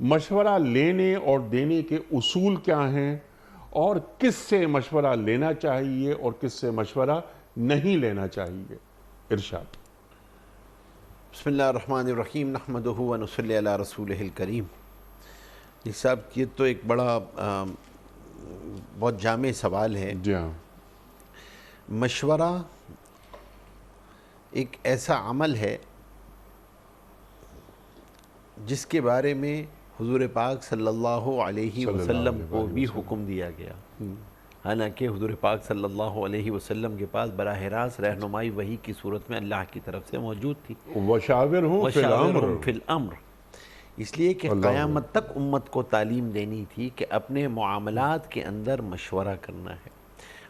مشورہ لینے اور دینے کے اصول کیا ہیں اور کس سے مشورہ لینا چاہیے اور کس سے مشورہ نہیں لینا چاہیے؟ ارشاد۔ بسم اللہ الرحمن الرحیم نحمدہ و نصلی علی رسولہ الکریم۔ جی صاحب، یہ تو ایک بڑا بہت جامع سوال ہے۔ جی ہاں۔ مشورہ ایک ایسا عمل ہے جس کے بارے میں حضور پاک صلی اللہ علیہ وسلم کو بھی حکم دیا گیا، حالانکہ حضور پاک صلی اللہ علیہ وسلم کے پاس براہ راست رہنمائی وحی کی صورت میں اللہ کی طرف سے موجود تھی۔ وَشَاوِرْهُمْ فِي الْأَمْرِ، وَشَاوِرْهُمْ فِي الْأَمْرِ، اس لیے کہ قیامت تک امت کو تعلیم دینی تھی کہ اپنے معاملات کے اندر مشورہ کرنا ہے،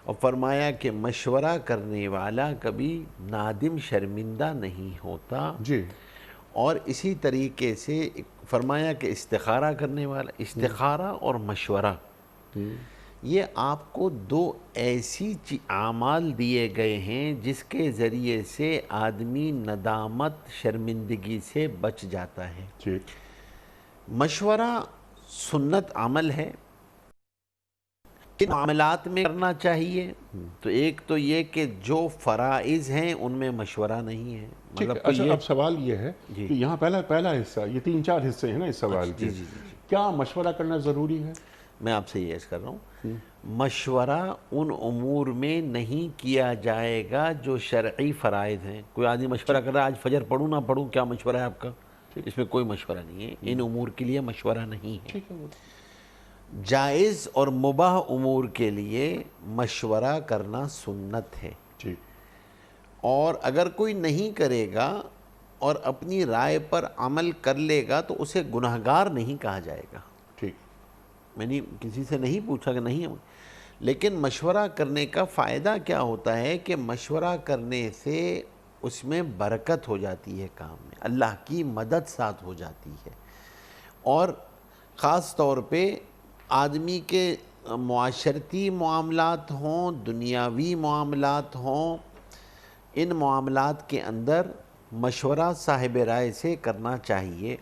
اور فرمایا کہ مشورہ کرنے والا کبھی نادم شرمندہ نہیں ہوتا۔ جی۔ اور اسی طریقے سے فرمایا کہ استخارہ کرنے والا، استخارہ اور مشورہ، یہ آپ کو دو ایسی اعمال دیے گئے ہیں جس کے ذریعے سے آدمی ندامت شرمندگی سے بچ جاتا ہے۔ ٹھیک۔ مشورہ سنت عمل ہے، کن معاملات میں کرنا چاہیے؟ تو ایک تو یہ کہ جو فرائض ہیں ان میں مشورہ نہیں ہے۔ ٹھیک۔ اچھا، اب سوال یہ ہے کہ یہاں پہلا حصہ، یہ 3-4 حصے ہیں نا اس سوال کے، کیا مشورہ کرنا ضروری ہے؟ میں آپ سے یہ عرض کر رہا ہوں، مشورہ ان امور میں نہیں کیا جائے گا جو شرعی فرائض ہیں۔ کوئی آدمی مشورہ کر رہا ہے آج فجر پڑھوں نہ پڑھوں، کیا مشورہ ہے آپ کا؟ اس میں کوئی مشورہ نہیں ہے، ان امور کے لیے مشورہ نہیں ہے۔ جائز اور مباح امور کے لیے مشورہ کرنا سنت ہے، اور اگر کوئی نہیں کرے گا اور اپنی رائے پر عمل کر لے گا تو اسے گناہگار نہیں کہا جائے گا۔ ٹھیک۔ میں نے کسی سے نہیں پوچھا کہ نہیں، لیکن مشورہ کرنے کا فائدہ کیا ہوتا ہے کہ مشورہ کرنے سے اس میں برکت ہو جاتی ہے، کام میں اللہ کی مدد ساتھ ہو جاتی ہے، اور خاص طور پہ آدمی کے معاشرتی معاملات ہوں، دنیاوی معاملات ہوں، ان معاملات کے اندر مشورہ صاحب رائے سے کرنا چاہیے۔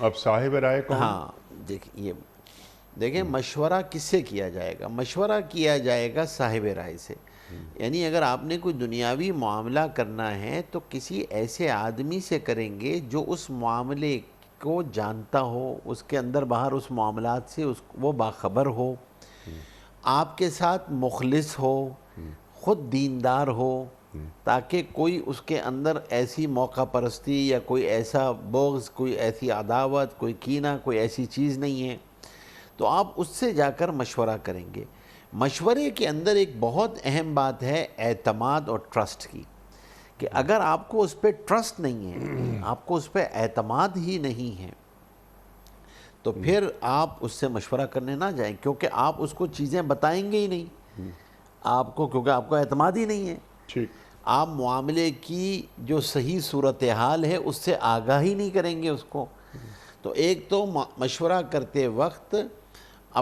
اب صاحب رائے کون؟ ہاں، دیکھیں مشورہ کس سے کیا جائے گا؟ مشورہ کیا جائے گا صاحب رائے سے، یعنی اگر آپ نے کوئی دنیاوی معاملہ کرنا ہے تو کسی ایسے آدمی سے کریں گے جو اس معاملے کو جانتا ہو، اس کے اندر باہر اس معاملات سے وہ باخبر ہو، آپ کے ساتھ مخلص ہو، خود دیندار ہو، تاکہ کوئی اس کے اندر ایسی موقع پرستی یا کوئی ایسا بغض، کوئی ایسی عداوت، کوئی کینہ، کوئی ایسی چیز نہیں ہے، تو آپ اس سے جا کر مشورہ کریں گے۔ مشورے کے اندر ایک بہت اہم بات ہے اعتماد اور ٹرسٹ کی، کہ اگر آپ کو اس پہ ٹرسٹ نہیں ہے، آپ کو اس پہ اعتماد ہی نہیں ہے، تو پھر آپ اس سے مشورہ کرنے نہ جائیں، کیونکہ آپ اس کو چیزیں بتائیں گے ہی نہیں آپ کو، کیونکہ آپ کو اعتماد ہی نہیں ہے۔ ٹھیک۔ آپ معاملے کی جو صحیح صورتحال ہے اس سے آگاہی نہیں کریں گے اس کو۔ تو ایک تو مشورہ کرتے وقت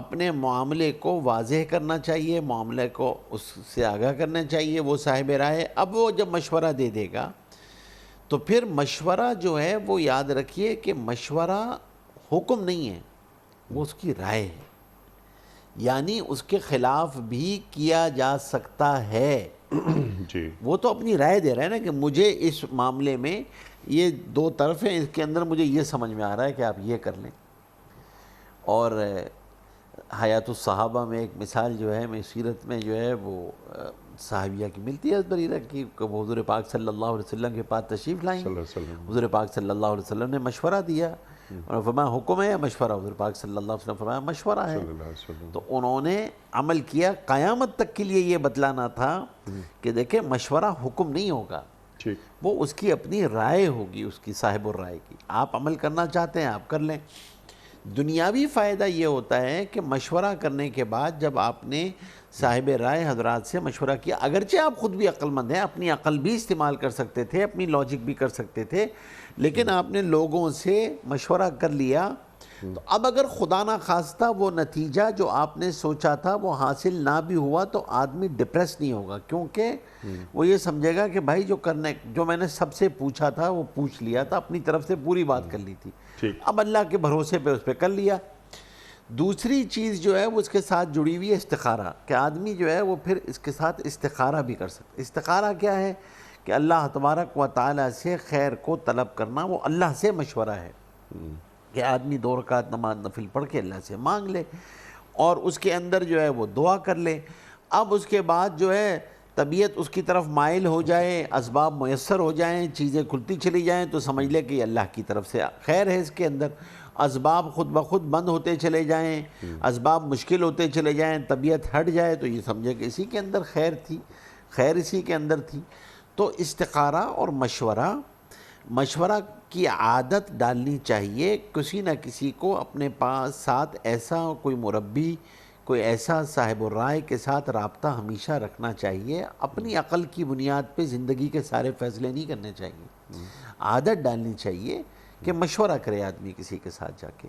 اپنے معاملے کو واضح کرنا چاہیے، معاملے کو اس سے آگاہ کرنا چاہیے، وہ صاحب رائے۔ اب وہ جب مشورہ دے دے گا تو پھر مشورہ جو ہے وہ یاد رکھیے کہ مشورہ حکم نہیں ہے، وہ اس کی رائے ہے، یعنی اس کے خلاف بھی کیا جا سکتا ہے۔ جی۔ وہ تو اپنی رائے دے رہا ہے نا کہ مجھے اس معاملے میں یہ دو طرف ہیں، اس کے اندر مجھے یہ سمجھ میں آ رہا ہے کہ آپ یہ کر لیں۔ اور حیات الصحابہ میں ایک مثال جو ہے، میں سیرت میں جو ہے وہ صحابیہ کی ملتی ہے، بریرہ کی، کہ وہ حضور پاک صلی اللہ علیہ وسلم کے پاس تشریف لائیں، حضور پاک صلی اللہ علیہ وسلم نے مشورہ دیا، اور فرمایا حکم ہے یا مشورہ؟ حضور پاک صلی اللہ علیہ وسلم فرمایا مشورہ ہے۔ تو انہوں نے عمل کیا، قیامت تک کے لیے یہ بتلانا تھا کہ دیکھیں مشورہ حکم نہیں ہوگا، وہ اس کی اپنی رائے ہوگی، اس کی صاحب الرائے کی۔ آپ عمل کرنا چاہتے ہیں آپ کر لیں۔ دنیاوی فائدہ یہ ہوتا ہے کہ مشورہ کرنے کے بعد جب آپ نے صاحب رائے حضرات سے مشورہ کیا، اگرچہ آپ خود بھی عقل مند ہیں، اپنی عقل بھی استعمال کر سکتے تھے، اپنی لاجک بھی کر سکتے تھے، لیکن آپ نے لوگوں سے مشورہ کر لیا تو اب اگر خدا نہ خواستہ وہ نتیجہ جو آپ نے سوچا تھا وہ حاصل نہ بھی ہوا تو آدمی ڈپریس نہیں ہوگا، کیونکہ وہ یہ سمجھے گا کہ بھائی جو میں نے سب سے پوچھا تھا وہ پوچھ لیا تھا، اپنی طرف سے پوری بات کر لی تھی، اب اللہ کے بھروسے پہ اس پہ کر لیا۔ دوسری چیز جو ہے وہ اس کے ساتھ جڑی ہوئی ہے استخارہ، کہ آدمی جو ہے وہ پھر اس کے ساتھ استخارہ بھی کر سکتا ہے۔ استخارہ کیا ہے؟ کہ اللہ تبارک و تعالیٰ سے خیر کو طلب کرنا، وہ اللہ سے مشورہ ہے کہ آدمی 2 رکعت نماز نفل پڑھ کے اللہ سے مانگ لے اور اس کے اندر جو ہے وہ دعا کر لے۔ اب اس کے بعد جو ہے طبیعت اس کی طرف مائل ہو جائے، اسباب میسر ہو جائیں، چیزیں کھلتی چلی جائیں تو سمجھ لے کہ یہ اللہ کی طرف سے خیر ہے۔ اس کے اندر اسباب خود بخود بند ہوتے چلے جائیں، اسباب مشکل ہوتے چلے جائیں، طبیعت ہٹ جائے تو یہ سمجھے کہ اسی کے اندر خیر تھی، خیر اسی کے اندر تھی۔ تو استخارہ اور مشورہ کی عادت ڈالنی چاہیے، کسی نہ کسی کو اپنے پاس ساتھ ایسا کوئی مربی، کوئی ایسا صاحب الرائے کے ساتھ رابطہ ہمیشہ رکھنا چاہیے۔ اپنی عقل کی بنیاد پہ زندگی کے سارے فیصلے نہیں کرنے چاہیے، عادت ڈالنی چاہیے کہ مشورہ کرے آدمی کسی کے ساتھ جا کے،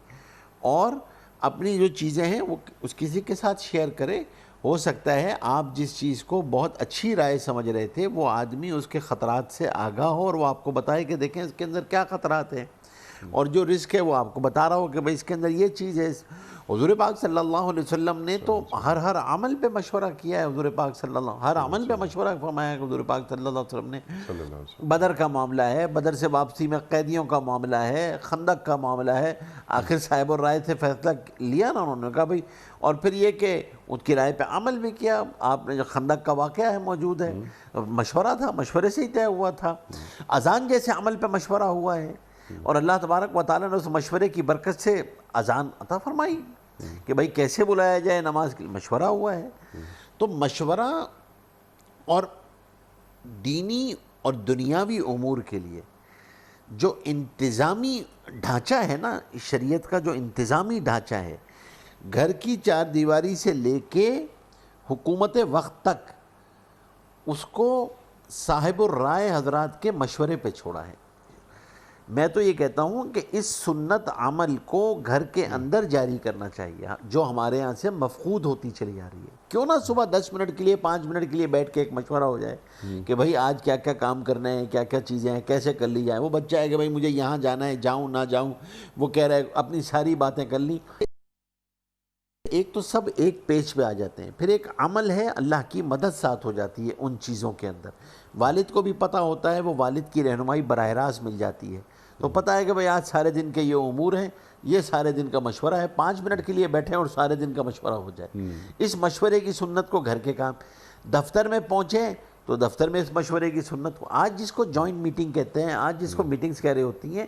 اور اپنی جو چیزیں ہیں وہ اس کسی کے ساتھ شیئر کرے۔ ہو سکتا ہے آپ جس چیز کو بہت اچھی رائے سمجھ رہے تھے وہ آدمی اس کے خطرات سے آگاہ ہو اور وہ آپ کو بتائے کہ دیکھیں اس کے اندر کیا خطرات ہیں، اور جو رزق ہے وہ آپ کو بتا رہا ہو کہ بھئی اس کے اندر یہ چیز ہے۔ حضور پاک صلی اللہ علیہ وسلم نے تو ہر عمل پہ مشورہ کیا ہے، حضور پاک صلی اللہ ہر عمل پہ مشورہ فرمایا ہے حضور پاک صلی اللہ علیہ وسلم نے۔ بدر کا معاملہ ہے، بدر سے واپسی میں قیدیوں کا معاملہ ہے، خندق کا معاملہ ہے، آخر صاحب الرائے سے فیصلہ لیا نا انہوں نے، کہا بھئی، اور پھر یہ کہ ان کی رائے پہ عمل بھی کیا۔ آپ نے جو خندق کا واقعہ ہے موجود ہے، مشورہ تھا، مشورے سے ہی طے ہوا تھا۔ اذان جیسے عمل پہ مشورہ ہوا ہے اور اللہ تبارک و تعالیٰ نے اس مشورے کی برکت سے اذان عطا فرمائی کہ بھئی کیسے بلایا جائے نماز کے لیے، مشورہ ہوا ہے۔ تو مشورہ اور دینی اور دنیاوی امور کے لیے جو انتظامی ڈھانچہ ہے نا، شریعت کا جو انتظامی ڈھانچہ ہے، گھر کی 4 دیواری سے لے کے حکومت وقت تک، اس کو صاحب الرائے حضرات کے مشورے پہ چھوڑا ہے۔ میں تو یہ کہتا ہوں کہ اس سنت عمل کو گھر کے اندر جاری کرنا چاہیے، جو ہمارے ہاں سے مفقود ہوتی چلی جا رہی ہے۔ کیوں نہ صبح 10 منٹ کے لیے 5 منٹ کے لیے بیٹھ کے ایک مشورہ ہو جائے کہ بھئی آج کیا کیا کام کرنے ہیں، کیا کیا چیزیں ہیں، کیسے کر لی جائیں۔ وہ بچہ ہے کہ بھئی مجھے یہاں جانا ہے، جاؤں نہ جاؤں، وہ کہہ رہا ہے، اپنی ساری باتیں کر لی۔ ایک تو سب ایک پیج پہ آ جاتے ہیں، پھر ایک عمل ہے، اللہ کی مدد ساتھ ہو جاتی ہے ان چیزوں کے اندر۔ والد کو بھی پتہ ہوتا ہے، وہ والد کی رہنمائی براہ راست مل جاتی ہے، تو پتہ ہے کہ بھئی آج سارے دن کے یہ امور ہیں، یہ سارے دن کا مشورہ ہے، 5 منٹ کے لیے بیٹھیں اور سارے دن کا مشورہ ہو جائے۔ اس مشورے کی سنت کو گھر کے کام، دفتر میں پہنچیں تو دفتر میں اس مشورے کی سنت کو، آج جس کو جوائنٹ میٹنگ کہتے ہیں، آج جس کو میٹنگز کہہ رہے ہوتی ہیں،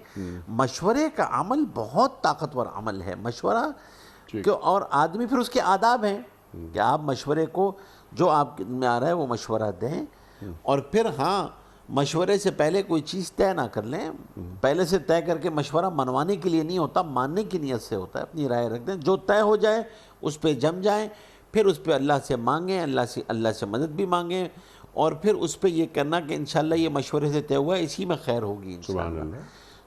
مشورے کا عمل بہت طاقتور عمل ہے، مشورہ۔ اور آدمی پھر اس کے آداب ہیں کہ آپ مشورے کو جو آپ میں آ رہا ہے وہ مشورہ دیں، اور پھر ہاں مشورے سے پہلے کوئی چیز طے نہ کر لیں، پہلے سے طے کر کے مشورہ منوانے کے لیے نہیں ہوتا، ماننے کی نیت سے ہوتا ہے، اپنی رائے رکھ دیں، جو طے ہو جائے اس پہ جم جائیں، پھر اس پہ اللہ سے مانگیں، اللہ سے مدد بھی مانگیں، اور پھر اس پہ یہ کرنا کہ انشاءاللہ یہ مشورے سے طے ہوا ہے، اسی میں خیر ہوگی انشاءاللہ۔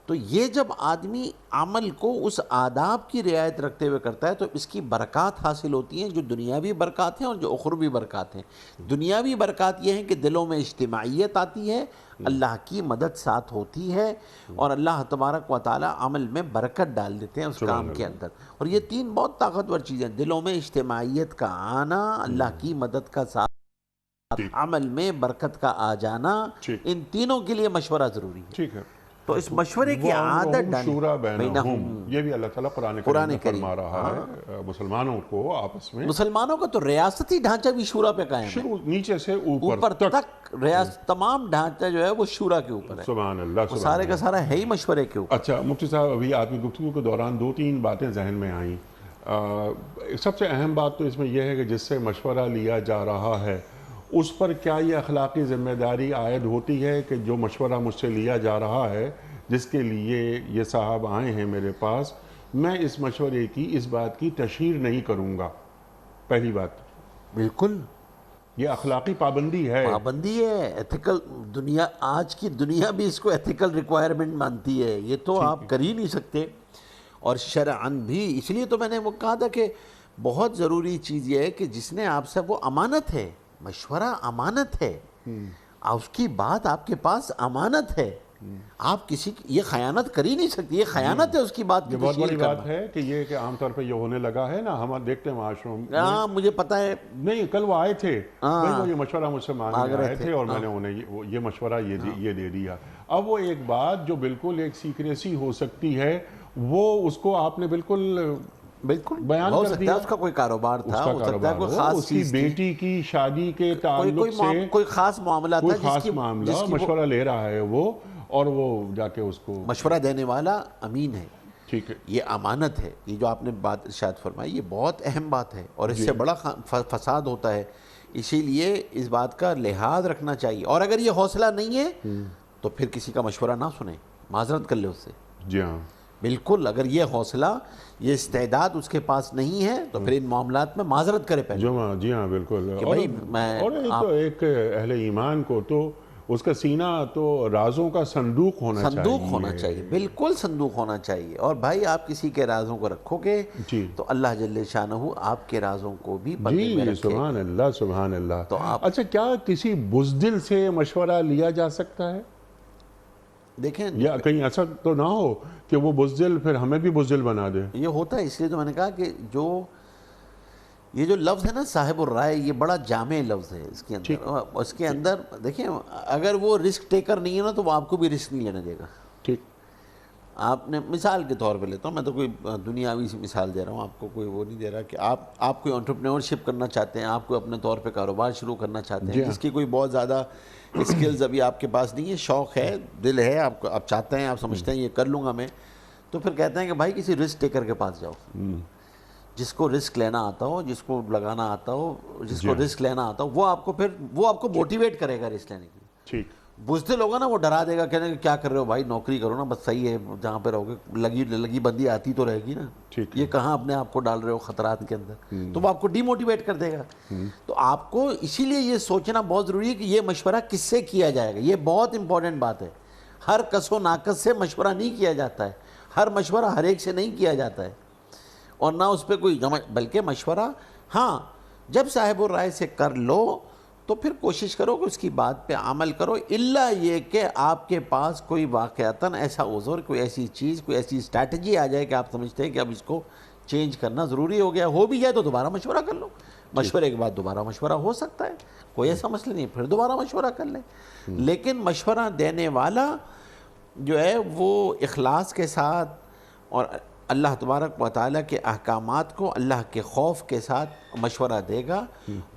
تو یہ جب آدمی عمل کو اس آداب کی رعایت رکھتے ہوئے کرتا ہے تو اس کی برکات حاصل ہوتی ہیں، جو دنیاوی برکات ہیں اور جو اخروی برکات ہیں۔ دنیاوی برکات یہ ہیں کہ دلوں میں اجتماعیت آتی ہے، اللہ کی مدد ساتھ ہوتی ہے، اور اللہ تبارک و تعالی عمل میں برکت ڈال دیتے ہیں اس کام کے اندر۔ اور یہ 3 بہت طاقتور چیزیں، دلوں میں اجتماعیت کا آنا، اللہ کی مدد کا ساتھ، عمل میں برکت کا آ جانا، ان تینوں کے لیے مشورہ ضروری ہے۔ ٹھیک ہے، تو اس مشورے کی عادت شورا بینہم، یہ بھی اللہ تعالیٰ قرآن کریم میں فرما رہا ہے مسلمانوں کو آپس میں۔ مسلمانوں کا تو ریاستی ڈھانچہ بھی شورا پہ قائم ہے، نیچے سے اوپر تک ریاست، تمام ڈھانچہ جو ہے وہ شورا کے اوپر ہے، سبحان اللہ، سارے کا سارا ہے ہی مشورے کے اوپر۔ اچھا مفتی صاحب، ابھی آپ کی گفتگو کے دوران 2-3 باتیں ذہن میں آئیں۔ سب سے اہم بات تو اس میں یہ ہے کہ جس سے مشورہ لیا جا رہا ہے اس پر کیا یہ اخلاقی ذمہ داری عائد ہوتی ہے کہ جو مشورہ مجھ سے لیا جا رہا ہے، جس کے لیے یہ صاحب آئے ہیں میرے پاس، میں اس مشورے کی اس بات کی تشہیر نہیں کروں گا؟ پہلی بات، بالکل یہ اخلاقی پابندی ہے، ایتھیکل دنیا، آج کی دنیا بھی اس کو ایتھیکل ریکوائرمنٹ مانتی ہے، یہ تو آپ کر ہی نہیں سکتے۔ اور شرعاً بھی. اس لیے تو میں نے وہ کہا تھا کہ بہت ضروری چیز یہ ہے کہ جس نے آپ سے, وہ امانت ہے, مشورہ امانت ہے, اس کی بات آپ کے پاس امانت ہے, آپ کسی کی یہ خیانت کر ہی نہیں سکتی, یہ خیانت ہے اس کی بات کی یہ بہت تشہیر بڑی کرنا. بات ہے کہ یہ کہ عام طور پہ یہ ہونے لگا ہے نا, ہم دیکھتے ہیں معاشروں میں. ہاں مجھے پتہ ہے. نہیں, کل وہ آئے تھے بھائی, وہ یہ مشورہ مجھ سے مانگنے آئے تھے اور میں نے انہیں یہ مشورہ یہ دے دیا. اب وہ ایک بات جو بالکل ایک سیکریسی ہو سکتی ہے, وہ اس کو آپ نے بالکل بیان ہو کر سکتا دیا. ہے اس کا کوئی کاروبار تھا, اس کا ہو سکتا ہے کاروبار کوئی ہو, خاص اس کی چیز تھی, بیٹی کی شادی کے تعلق سے کوئی خاص معاملہ تھا, کوئی جس خاص کی معاملہ, مشورہ لے رہا ہے وہ, اور وہ جا کے اس کو. مشورہ دینے والا امین ہے, ٹھیک ہے, یہ امانت ہے. یہ جو آپ نے بات ارشاد فرمائی یہ بہت اہم بات ہے, اور اس سے بڑا فساد ہوتا ہے. اسی لیے اس بات کا لحاظ رکھنا چاہیے, اور اگر یہ حوصلہ نہیں ہے تو پھر کسی کا مشورہ نہ سنیں, معذرت کر لے اس سے. جی ہاں بالکل, اگر یہ حوصلہ, یہ استعداد اس کے پاس نہیں ہے تو پھر ان معاملات میں معذرت کرے پہلے. جی ہاں بالکل. کہ بھائی اور ایک اہل ایمان کو تو اس کا سینہ تو رازوں کا صندوق ہونا چاہیے. بالکل صندوق ہونا چاہیے. اور بھائی آپ کسی کے رازوں کو رکھو گے تو اللہ جل شانہ آپ کے رازوں کو بھی پردے میں رکھے. سبحان اللہ, سبحان اللہ. تو آپ اچھا, کیا کسی بزدل سے مشورہ لیا جا سکتا ہے؟ دیکھیں, یا کہیں ایسا تو نہ ہو کہ وہ بزدل پھر ہمیں بھی بزدل بنا دے؟ یہ ہوتا ہے. اس لیے تو میں نے کہا کہ یہ جو لفظ ہے نا صاحب الرائے, یہ بڑا جامع لفظ ہے. اس کے اندر دیکھیں, اگر وہ رسک ٹیکر نہیں ہے نا تو وہ آپ کو بھی رسک نہیں لینے دے گا. ٹھیک, آپ نے مثال کے طور پہ لیتا ہوں, میں تو کوئی دنیاوی سی مثال دے رہا ہوں, آپ کو کوئی وہ نہیں دے رہا کہ آپ کوئی انٹرپرینورشپ کرنا چاہتے ہیں, آپ کو اپنے طور پہ کاروبار شروع کرنا چاہتے ہیں, جس کی کوئی بہت زیادہ اسکلز ابھی آپ کے پاس نہیں ہے, شوق ہے, دل ہے, آپ چاہتے ہیں, آپ سمجھتے ہیں یہ کر لوں گا میں, تو پھر کہتے ہیں کہ بھائی کسی رسک ٹیکر کے پاس جاؤ, جس کو رسک لینا آتا ہو, جس کو لگانا آتا ہو, جس کو رسک لینا آتا ہو, وہ آپ کو موٹیویٹ کرے گا رسک لینے کے لیے. ٹھیک, بزدل ہوگا نا وہ ڈرا دے گا, کہنے کہ کیا کر رہے ہو بھائی, نوکری کرو نا بس, صحیح ہے, جہاں پہ رہو گے لگی بندی آتی تو رہے گی نا, یہ کہاں اپنے آپ کو ڈال رہے ہو خطرات کے اندر, تو وہ آپ کو ڈی موٹیویٹ کر دے گا. تو آپ کو اسی لیے یہ سوچنا بہت ضروری ہے کہ یہ مشورہ کس سے کیا جائے گا. یہ بہت امپورٹنٹ بات ہے. ہر کس و ناقص سے مشورہ نہیں کیا جاتا ہے, ہر مشورہ ہر ایک سے نہیں کیا جاتا ہے, اور نہ اس پہ کوئی بلکہ مشورہ ہاں جب صاحب الرائے سے کر لو تو پھر کوشش کرو کہ اس کی بات پہ عمل کرو, الا یہ کہ آپ کے پاس کوئی واقعتاً ایسا عذر, کوئی ایسی چیز, کوئی ایسی اسٹریٹجی آ جائے کہ آپ سمجھتے ہیں کہ اب اس کو چینج کرنا ضروری ہو گیا, ہو بھی جائے تو دوبارہ مشورہ کر لو. مشورے کے بعد دوبارہ مشورہ ہو سکتا ہے, کوئی ایسا مسئلہ نہیں, پھر دوبارہ مشورہ کر لیں. لیکن مشورہ دینے والا جو ہے وہ اخلاص کے ساتھ اور اللہ تبارک و تعالیٰ کے احکامات کو اللہ کے خوف کے ساتھ مشورہ دے گا,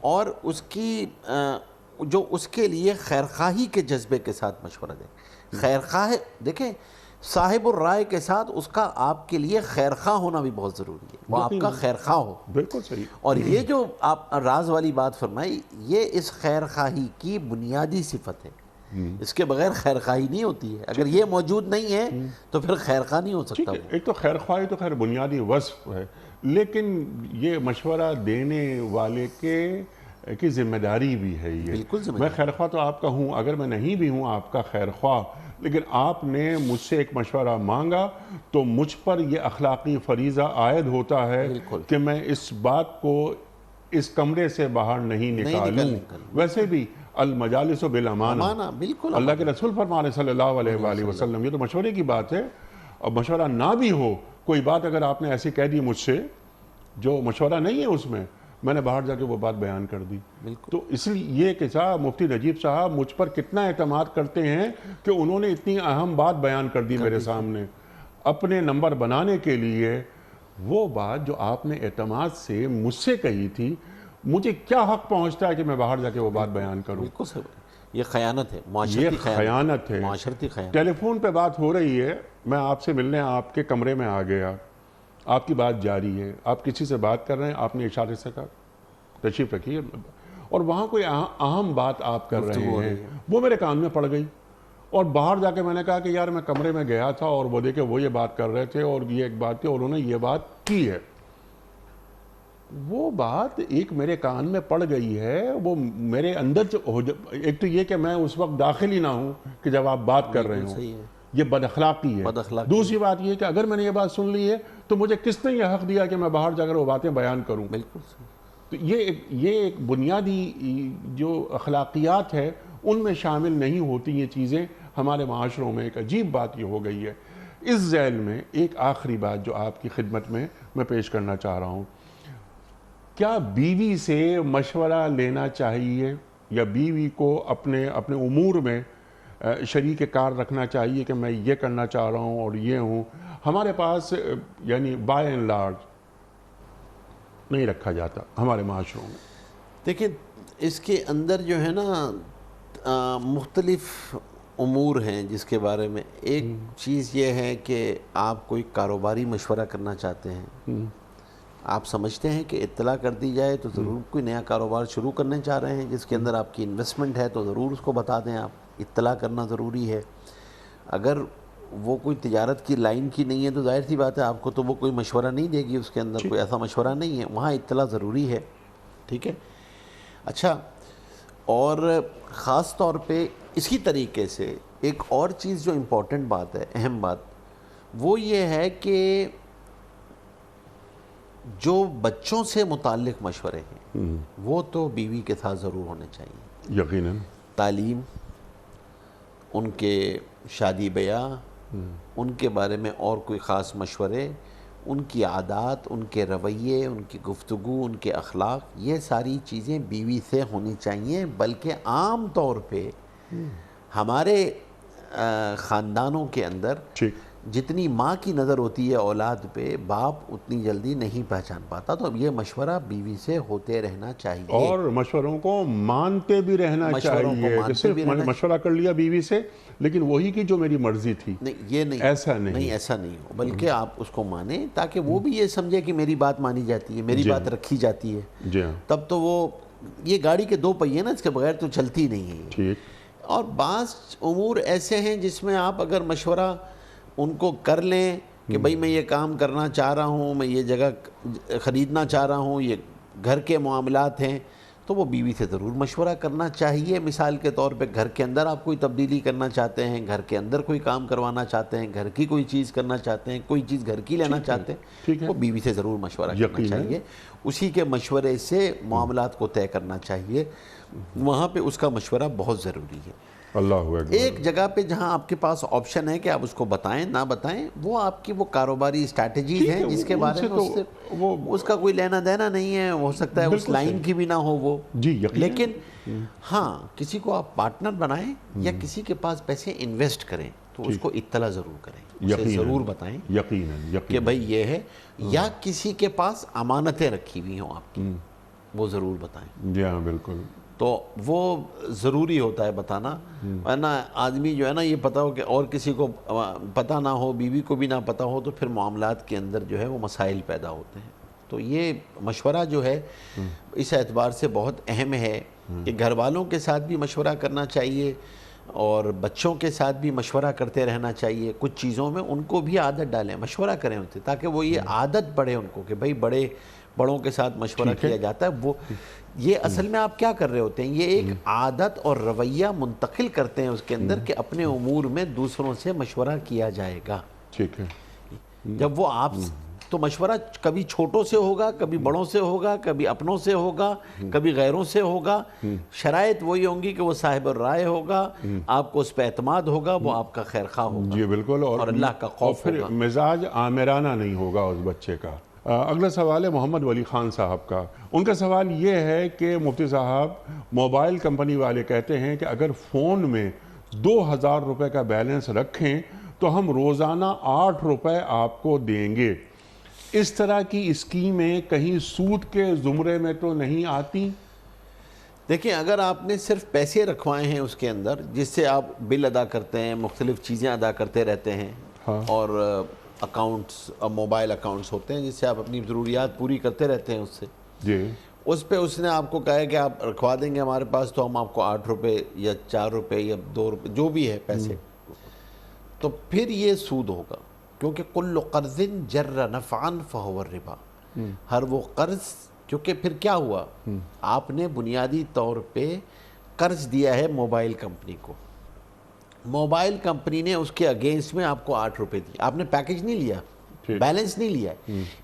اور اس کی جو اس کے لیے خیرخواہی کے جذبے کے ساتھ مشورہ دے. خیرخواہ دیکھیں, صاحب الرائے کے ساتھ اس کا آپ کے لیے خیرخواہ ہونا بھی بہت ضروری ہے, وہ آپ کا خیرخواہ ہو. بالکل صحیح. اور یہ جو آپ راز والی بات فرمائی, یہ اس خیرخواہی کی بنیادی صفت ہے. اس کے بغیر خیرخواہی نہیں ہوتی ہے. اگر یہ موجود نہیں ہے تو پھر خیرخواہ نہیں ہو سکتا. ایک تو خیرخواہی تو خیر بنیادی وصف ہے, لیکن یہ مشورہ دینے والے کی ذمہ داری بھی ہے. یہ میں خیرخواہ تو آپ کا ہوں, اگر میں نہیں بھی ہوں آپ کا خیرخواہ, لیکن آپ نے مجھ سے ایک مشورہ مانگا تو مجھ پر یہ اخلاقی فریضہ عائد ہوتا ہے کہ میں اس بات کو اس کمرے سے باہر نہیں نکالوں. ویسے بھی المجالس بالامانہ, بالکل اللہ کے رسول فرما رہے صلی اللہ علیہ وآلہ وسلم, یہ تو مشورے کی بات ہے. اور مشورہ نہ بھی ہو, کوئی بات اگر آپ نے ایسی کہہ دی مجھ سے جو مشورہ نہیں ہے اس میں نے باہر جا کے وہ بات بیان کر دی. تو اس لیے یہ کہ صاحب مفتی نجیب صاحب مجھ پر کتنا اعتماد کرتے ہیں کہ انہوں نے اتنی اہم بات بیان کر دی میرے سامنے اپنے نمبر بنانے کے لیے. وہ بات جو آپ نے اعتماد سے مجھ سے کہی تھی, مجھے کیا حق پہنچتا ہے کہ میں باہر جا کے وہ بات بیان کروں؟ بالکل صحیح. یہ خیانت ہے, یہ خیانت ہے, معاشرتی خیانت. ٹیلی فون پہ بات ہو رہی ہے, میں آپ سے ملنے آپ کے کمرے میں آ گیا, آپ کی بات جاری ہے, آپ کسی سے بات کر رہے ہیں, آپ نے اشارے سے کہا تشریف رکھیے, اور وہاں کوئی اہم بات آپ کر رہے ہیں, وہ میرے کان میں پڑ گئی, اور باہر جا کے میں نے کہا کہ یار میں کمرے میں گیا تھا اور وہ دیکھے وہ یہ بات کر رہے تھے اور یہ ایک بات تھی اور انہوں نے یہ بات کی ہے. وہ بات ایک میرے کان میں پڑ گئی ہے, وہ میرے اندر ایک تو یہ کہ میں اس وقت داخل ہی نہ ہوں کہ جب آپ بات کر رہے ہوں, یہ بد اخلاقی ہے. بد اخلاقی. دوسری بات یہ کہ اگر میں نے یہ بات سن لی ہے تو مجھے کس نے یہ حق دیا کہ میں باہر جا کر وہ باتیں بیان کروں. بالکل. تو یہ ایک بنیادی جو اخلاقیات ہے ان میں شامل نہیں ہوتی یہ چیزیں ہمارے معاشروں میں. ایک عجیب بات یہ ہو گئی ہے. اس ذیل میں ایک آخری بات جو آپ کی خدمت میں پیش کرنا چاہ رہا ہوں، کیا بیوی سے مشورہ لینا چاہیے یا بیوی کو اپنے امور میں شریک کار رکھنا چاہیے کہ میں یہ کرنا چاہ رہا ہوں اور یہ ہوں؟ ہمارے پاس یعنی بائی اینڈ لارج نہیں رکھا جاتا ہمارے معاشروں میں. دیکھیں اس کے اندر جو ہے نا مختلف امور ہیں جس کے بارے میں. ایک چیز یہ ہے کہ آپ کوئی کاروباری مشورہ کرنا چاہتے ہیں، آپ سمجھتے ہیں کہ اطلاع کر دی جائے تو ضرور کوئی نیا کاروبار شروع کرنے چاہ رہے ہیں جس کے اندر آپ کی انویسٹمنٹ ہے تو ضرور اس کو بتا دیں. آپ اطلاع کرنا ضروری ہے. اگر وہ کوئی تجارت کی لائن کی نہیں ہے تو ظاہر سی بات ہے آپ کو تو وہ کوئی مشورہ نہیں دے گی، اس کے اندر کوئی ایسا مشورہ نہیں ہے. وہاں اطلاع ضروری ہے. ٹھیک ہے. اچھا، اور خاص طور پہ اسی طریقے سے ایک اور چیز جو امپورٹنٹ بات ہے، اہم بات، وہ یہ ہے کہ جو بچوں سے متعلق مشورے ہیں وہ تو بیوی کے ساتھ ضرور ہونے چاہیے. یقیناً. تعلیم، ان کے شادی بیاہ، ان کے بارے میں اور کوئی خاص مشورے، ان کی عادات، ان کے رویے، ان کی گفتگو، ان کے اخلاق، یہ ساری چیزیں بیوی سے ہونی چاہیے. بلکہ عام طور پہ ہمارے خاندانوں کے اندر جتنی ماں کی نظر ہوتی ہے اولاد پہ، باپ اتنی جلدی نہیں پہچان پاتا. تو اب یہ مشورہ بیوی سے ہوتے رہنا چاہیے اور مشوروں کو مانتے بھی رہنا چاہیے کہ صرف میں نے مشورہ کر لیا بیوی سے لیکن وہی کی جو میری مرضی تھی. نہیں، یہ نہیں، ایسا نہیں، ایسا نہیں ہو. بلکہ آپ اس کو مانیں تاکہ وہ بھی یہ سمجھے کہ میری بات مانی جاتی ہے، میری بات رکھی جاتی ہے. جی ہاں. تب تو وہ یہ گاڑی کے دو پہیے نا، اس کے بغیر تو چلتی نہیں ہے. ٹھیک. اور بعض امور ایسے ہیں جس میں آپ اگر مشورہ ان کو کر لیں کہ بھئی میں یہ کام کرنا چاہ رہا ہوں، میں یہ جگہ خریدنا چاہ رہا ہوں، یہ گھر کے معاملات ہیں، تو وہ بیوی سے ضرور مشورہ کرنا چاہیے. مثال کے طور پہ گھر کے اندر آپ کوئی تبدیلی کرنا چاہتے ہیں، گھر کے اندر کوئی کام کروانا چاہتے ہیں، گھر کی کوئی چیز کرنا چاہتے ہیں، کوئی چیز گھر کی لینا چاہتے ہیں، وہ بیوی سے ضرور مشورہ کرنا چاہیے. اسی کے مشورے سے معاملات کو طے کرنا چاہیے. وہاں پہ اس کا مشورہ بہت ضروری ہے. اللہ اکبر. ایک جگہ پہ جہاں آپ کے پاس آپشن ہے کہ آپ اس کو بتائیں نہ بتائیں، وہ آپ کی وہ کاروباری اسٹریٹجی ہے جس کے بارے میں اس کا کوئی لینا دینا نہیں ہے. ہو سکتا ہے اس لائن کی بھی نہ ہو وہ. لیکن ہاں، کسی کو آپ پارٹنر بنائیں یا کسی کے پاس پیسے انویسٹ کریں تو اس کو اطلاع ضرور کریں، اسے ضرور بتائیں کہ بھئی یہ ہے. یا کسی کے پاس امانتیں رکھی ہوئی ہوں آپ کی، وہ ضرور بتائیں. جی ہاں، بالکل. تو وہ ضروری ہوتا ہے بتانا. ورنہ آدمی جو ہے نا یہ پتہ ہو کہ اور کسی کو پتہ نہ ہو، بیوی کو بھی نہ پتہ ہو، تو پھر معاملات کے اندر جو ہے وہ مسائل پیدا ہوتے ہیں. تو یہ مشورہ جو ہے اس اعتبار سے بہت اہم ہے کہ گھر والوں کے ساتھ بھی مشورہ کرنا چاہیے اور بچوں کے ساتھ بھی مشورہ کرتے رہنا چاہیے. کچھ چیزوں میں ان کو بھی عادت ڈالیں، مشورہ کریں ان سے، تاکہ وہ یہ عادت پڑے ان کو کہ بھئی بڑوں کے ساتھ مشورہ کیا جاتا ہے. وہ یہ اصل میں آپ کیا کر رہے ہوتے ہیں، یہ ایک عادت اور رویہ منتقل کرتے ہیں اس کے اندر کہ اپنے امور میں دوسروں سے مشورہ کیا جائے گا. ٹھیک ہے. جب وہ آپ تو مشورہ کبھی چھوٹوں سے ہوگا، کبھی بڑوں سے ہوگا، کبھی اپنوں سے ہوگا، کبھی غیروں سے ہوگا. شرائط وہی ہوں گی کہ وہ صاحب الرائے ہوگا، آپ کو اس پہ اعتماد ہوگا، وہ آپ کا خیر خواہ ہوگا. جی بالکل. اور اللہ کا خوف ہوگا. مزاج آمرانہ نہیں ہوگا اس بچے کا. اگلا سوال ہے محمد ولی خان صاحب کا. ان کا سوال یہ ہے کہ مفتی صاحب، موبائل کمپنی والے کہتے ہیں کہ اگر فون میں 2000 روپے کا بیلنس رکھیں تو ہم روزانہ 8 روپے آپ کو دیں گے. اس طرح کی اسکیمیں کہیں سود کے زمرے میں تو نہیں آتی؟ دیکھیں، اگر آپ نے صرف پیسے رکھوائے ہیں اس کے اندر جس سے آپ بل ادا کرتے ہیں، مختلف چیزیں ادا کرتے رہتے ہیں، اور اکاؤنٹس، موبائل اکاؤنٹس ہوتے ہیں جس سے آپ اپنی ضروریات پوری کرتے رہتے ہیں اس سے، اس پہ اس نے آپ کو کہا ہے کہ آپ رکھوا دیں گے ہمارے پاس تو ہم آپ کو 8 روپے یا 4 روپے یا 2 روپے جو بھی ہے پیسے، تو پھر یہ سود ہوگا. کیونکہ کل قرض جر نفعا فہو الربا. ہر وہ قرض، کیونکہ پھر کیا ہوا، آپ نے بنیادی طور پہ قرض دیا ہے موبائل کمپنی کو، موبائل کمپنی نے اس کے اگینسٹ میں آپ کو 8 روپے دی. آپ نے پیکج نہیں لیا, بیلنس نہیں لیا.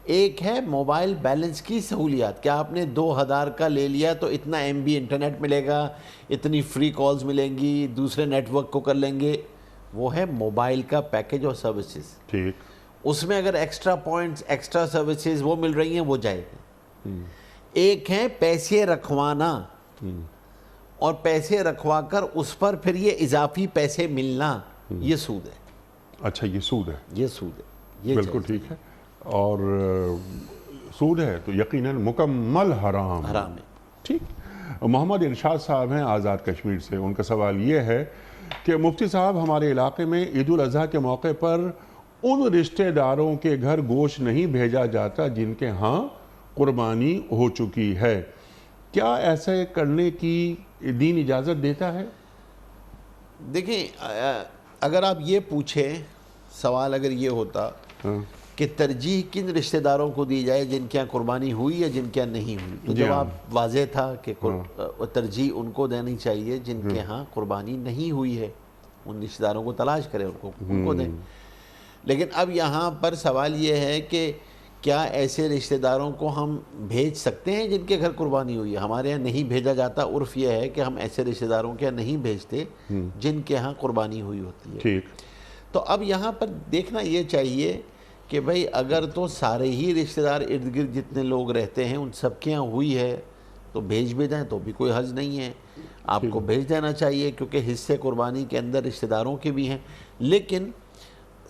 ایک ہے موبائل بیلنس کی سہولیات, کہ آپ نے 2000 کا لے لیا تو اتنا MB انٹرنیٹ ملے گا, اتنی فری کالز ملیں گی, دوسرے نیٹ ورک کو کر لیں گے. وہ ہے موبائل کا پیکج اور سروسز. ٹھیک. اس میں اگر ایکسٹرا پوائنٹس, ایکسٹرا سروسز وہ مل رہی ہیں, وہ جائے گا. ایک ہے پیسے رکھوانا, اور پیسے رکھوا کر اس پر پھر یہ اضافی پیسے ملنا, یہ سود ہے. اچھا, یہ سود ہے. یہ سود ہے. یہ بالکل ٹھیک ہے. اور سود ہے تو یقیناً مکمل حرام ہے. ٹھیک. محمد ارشاد صاحب ہیں آزاد کشمیر سے. ان کا سوال یہ ہے کہ مفتی صاحب, ہمارے علاقے میں عید الاضحیٰ کے موقع پر ان رشتہ داروں کے گھر گوشت نہیں بھیجا جاتا جن کے ہاں قربانی ہو چکی ہے. کیا ایسے کرنے کی دین اجازت دیتا ہے؟ دیکھیں, اگر آپ یہ پوچھیں, سوال اگر یہ ہوتا کہ ترجیح کن رشتہ داروں کو دی جائے, جن کے یہاں قربانی ہوئی یا جن کے یہاں نہیں ہوئی, تو جواب واضح تھا کہ ترجیح ان کو دینی چاہیے جن کے ہاں قربانی نہیں ہوئی ہے. ان رشتہ داروں کو تلاش کریں, ان کو دیں. لیکن اب یہاں پر سوال یہ ہے کہ کیا ایسے رشتہ داروں کو ہم بھیج سکتے ہیں جن کے گھر قربانی ہوئی ہے؟ ہمارے یہاں نہیں بھیجا جاتا. عرف یہ ہے کہ ہم ایسے رشتہ داروں کے یہاں نہیں بھیجتے جن کے ہاں قربانی ہوئی ہوتی ہے. ٹھیک. تو اب یہاں پر دیکھنا یہ چاہیے کہ بھئی اگر تو سارے ہی رشتہ دار ارد گرد جتنے لوگ رہتے ہیں ان سب کے یہاں ہوئی ہے تو بھیج بھی دیں, تو بھی کوئی حرج نہیں ہے. آپ کو بھیج دینا چاہیے, کیونکہ حصے قربانی کے اندر رشتہ داروں کے بھی ہیں. لیکن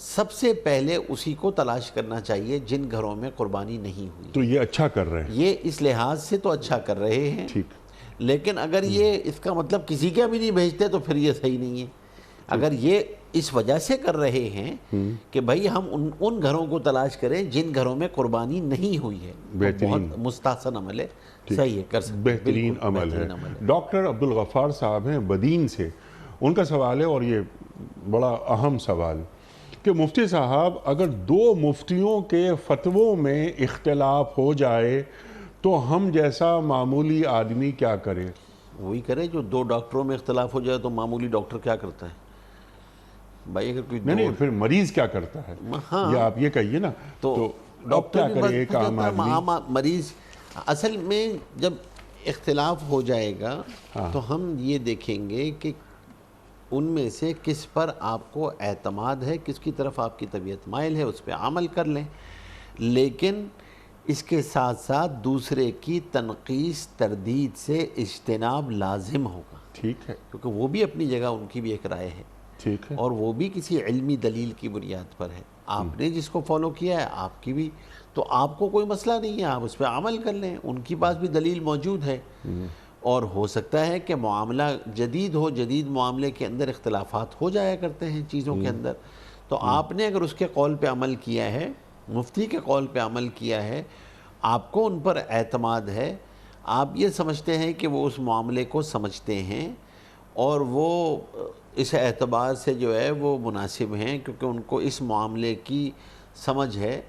سب سے پہلے اسی کو تلاش کرنا چاہیے جن گھروں میں قربانی نہیں ہوئی. تو یہ اچھا کر رہے ہیں. یہ اس لحاظ سے تو اچھا کر رہے ہیں. ٹھیک. لیکن اگر یہ اس کا مطلب کسی کے بھی نہیں بھیجتے تو پھر یہ صحیح نہیں ہے. اگر یہ اس وجہ سے کر رہے ہیں کہ بھائی ہم ان گھروں کو تلاش کریں جن گھروں میں قربانی نہیں ہوئی ہے, بہت مستحسن عمل ہے, صحیح ہے, کر سکتے. بہترین عمل ہے. ڈاکٹر عبدالغفار صاحب ہیں بدین سے. ان کا سوال ہے, اور یہ بڑا اہم سوال, کہ مفتی صاحب اگر 2 مفتیوں کے فتووں میں اختلاف ہو جائے تو ہم جیسا معمولی آدمی کیا کرے؟ وہی کرے جو 2 ڈاکٹروں میں اختلاف ہو جائے. تو معمولی ڈاکٹر کیا کرتا ہے بھائی؟ اگر کوئی نہیں, پھر مریض کیا کرتا ہے, یا آپ یہ کہیے نا. تو ڈاکٹر کیا کرے ایک عام آدمی؟ مریض اصل میں جب اختلاف ہو جائے گا تو ہم یہ دیکھیں گے کہ ان میں سے کس پر آپ کو اعتماد ہے, کس کی طرف آپ کی طبیعت مائل ہے, اس پہ عمل کر لیں. لیکن اس کے ساتھ ساتھ دوسرے کی تنقیص تردید سے اجتناب لازم ہوگا. ٹھیک ہے. کیونکہ وہ بھی اپنی جگہ, ان کی بھی ایک رائے ہے. ٹھیک ہے. اور وہ بھی کسی علمی دلیل کی بنیاد پر ہے. آپ نے جس کو فالو کیا ہے آپ کی بھی, تو آپ کو کوئی مسئلہ نہیں ہے, آپ اس پہ عمل کر لیں. ان کی پاس بھی دلیل موجود ہے. اور ہو سکتا ہے کہ معاملہ جدید ہو, جدید معاملے کے اندر اختلافات ہو جایا کرتے ہیں چیزوں کے اندر. تو آپ نے اگر اس کے قول پہ عمل کیا ہے, مفتی کے قول پہ عمل کیا ہے, آپ کو ان پر اعتماد ہے, آپ یہ سمجھتے ہیں کہ وہ اس معاملے کو سمجھتے ہیں اور وہ اس اعتبار سے جو ہے وہ مناسب ہیں کیونکہ ان کو اس معاملے کی سمجھ ہے,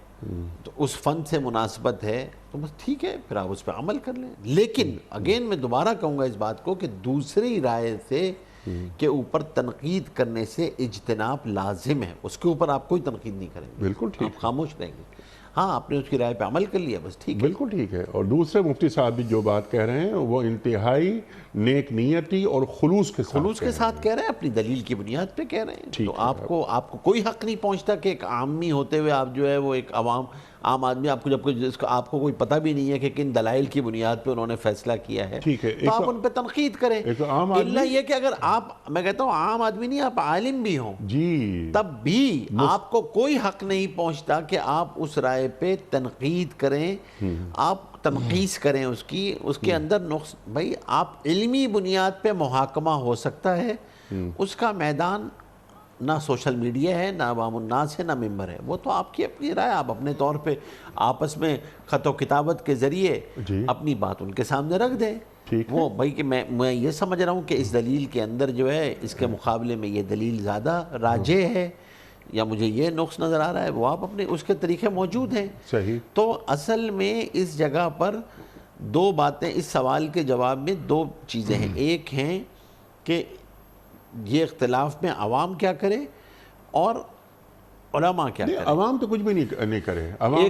تو اس فن سے مناسبت ہے, تو بس ٹھیک ہے, پھر آپ اس پہ عمل کر لیں. لیکن اگین میں دوبارہ کہوں گا اس بات کو کہ دوسری رائے سے کے اوپر تنقید کرنے سے اجتناب لازم ہے. اس کے اوپر آپ کوئی تنقید نہیں کریں گے. بالکل ٹھیک. آپ خاموش رہیں گے. ہاں, آپ نے اس کی رائے پہ عمل کر لیا, بس ٹھیک ہے. بالکل ٹھیک ہے. اور دوسرے مفتی صاحب بھی جو بات کہہ رہے ہیں وہ انتہائی نیک نیتی اور خلوص کے ساتھ کہہ رہے ہیں, اپنی دلیل کی بنیاد پہ کہہ رہے ہیں. تو آپ کو کوئی حق نہیں پہنچتا کہ ایک عامی ہوتے ہوئے آپ جو ہے وہ ایک عام آدمی, آپ کو آپ کو کوئی پتہ بھی نہیں ہے کہ کن دلائل کی بنیاد پہ انہوں نے فیصلہ کیا ہے, تو آپ ان پہ تنقید کریں. الا یہ کہ اگر آپ, میں کہتا ہوں عام آدمی نہیں, آپ عالم بھی ہوں جی, تب بھی آپ کو کوئی حق نہیں پہنچتا کہ آپ اس رائے پہ تنقید کریں, آپ تنقیص کریں اس کے اندر نقص. بھائی آپ علمی بنیاد پہ محاکمہ ہو سکتا ہے, اس کا میدان نہ سوشل میڈیا ہے, نہ عوام الناس ہے, نہ ممبر ہے. وہ تو آپ کی اپنی رائے, آپ اپنے طور پہ آپس میں خط و کتابت کے ذریعے اپنی بات ان کے سامنے رکھ دیں. وہ بھائی کہ میں یہ سمجھ رہا ہوں کہ اس دلیل کے اندر جو ہے اس کے مقابلے میں یہ دلیل زیادہ راجح ہے, یا مجھے یہ نقص نظر آ رہا ہے, وہ آپ اپنے اس کے طریقے موجود ہیں. صحیح. تو اصل میں اس جگہ پر 2 باتیں, اس سوال کے جواب میں 2 چیزیں ہیں. ایک ہیں کہ یہ اختلاف میں عوام کیا کرے اور علماء کیا کرے؟ عوام تو کچھ بھی نہیں کرے، عوام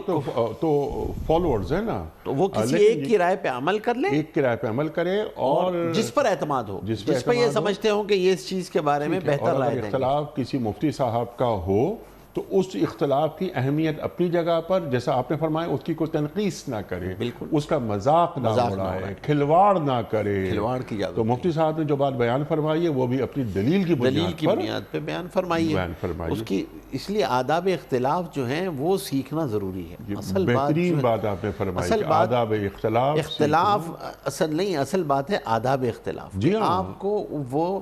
تو فالوورز ہیں نا، تو وہ کسی ایک کی رائے پہ عمل کر لیں، ایک کی رائے پہ عمل کرے اور جس پر اعتماد ہو، جس پہ یہ سمجھتے ہوں کہ یہ اس چیز کے بارے میں بہتر رائے دیں گے۔ اختلاف کسی مفتی صاحب کا ہو تو اس اختلاف کی اہمیت اپنی جگہ پر، جیسا آپ نے فرمایا، اس کی کوئی تنقیص نہ کرے، اس کا مذاق نہ اڑائے، کھلواڑ نہ کرے۔ کھلواڑ کی اجازت تو مفتی صاحب نے جو بات بیان فرمائی ہے وہ بھی اپنی دلیل کی بنیاد پہ بیان فرمائی ہے، اس کی، اس لیے آداب اختلاف جو ہیں وہ سیکھنا ضروری ہے۔ بہترین بات آپ نے فرمائی کہ آداب اختلاف اصل نہیں، اصل بات ہے آداب اختلاف۔ آپ کو وہ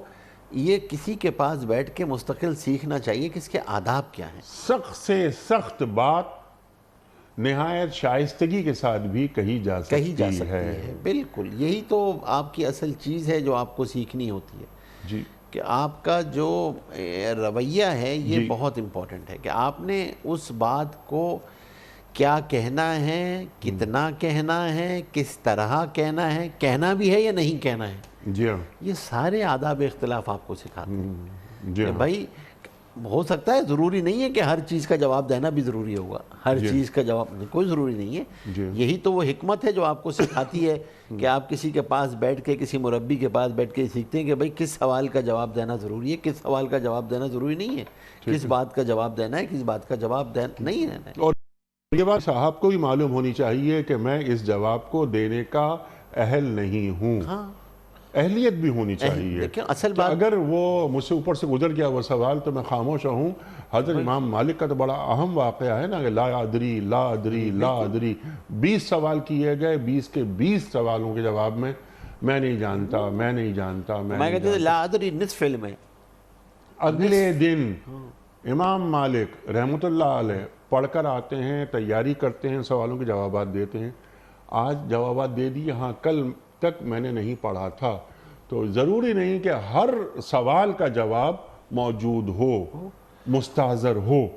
یہ کسی کے پاس بیٹھ کے مستقل سیکھنا چاہیے کہ اس کے آداب کیا ہیں۔ سخت سے سخت بات نہایت شائستگی کے ساتھ بھی کہی جا سکتی ہے۔ بالکل، یہی تو آپ کی اصل چیز ہے جو آپ کو سیکھنی ہوتی ہے، جی، کہ آپ کا جو رویہ ہے یہ بہت امپورٹنٹ ہے، کہ آپ نے اس بات کو کیا کہنا ہے، کتنا کہنا ہے، کس طرح کہنا ہے، کہنا بھی ہے یا نہیں کہنا ہے۔ جی ہاں، یہ سارے آداب اختلاف آپ کو سکھاتے ہیں جی کہ بھائی ہو سکتا ہے، ضروری نہیں ہے کہ ہر چیز کا جواب دینا بھی ضروری ہوگا، ہر چیز کا جواب کوئی ضروری نہیں ہے۔ یہی تو وہ حکمت ہے جو آپ کو سکھاتی ہے کہ آپ کسی کے پاس بیٹھ کے، کسی مربی کے پاس بیٹھ کے سیکھتے ہیں کہ بھائی کس سوال کا جواب دینا ضروری ہے، کس سوال کا جواب دینا ضروری نہیں ہے، کس بات کا جواب دینا ہے، کس بات کا جواب دینا نہیں دینا ہے۔ اور یہ بات صاحب کو بھی معلوم ہونی چاہیے کہ میں اس جواب کو دینے کا اہل نہیں ہوں، اہلیت بھی ہونی چاہیے۔ اصل بات اگر وہ مجھ سے اوپر سے گزر گیا وہ سوال تو میں خاموش رہوں۔ حضرت امام مالک کا تو بڑا اہم واقعہ ہے نا کہ لا ادری لا ادری لا ادری، 20 سوال کیے گئے، 20 کے 20 سوالوں کے جواب میں نہیں جانتا، میں نہیں جانتا، میں کہتے ہیں لا ادری نصف علم ہے۔ اگلے دن امام مالک رحمۃ اللہ علیہ پڑھ کر آتے ہیں، تیاری کرتے ہیں، سوالوں کے جوابات دیتے ہیں۔ آج جوابات دے دیے، ہاں کل تک میں نے نہیں پڑھا تھا۔ تو ضروری نہیں کہ ہر سوال کا جواب موجود ہو، مستحضر ہو۔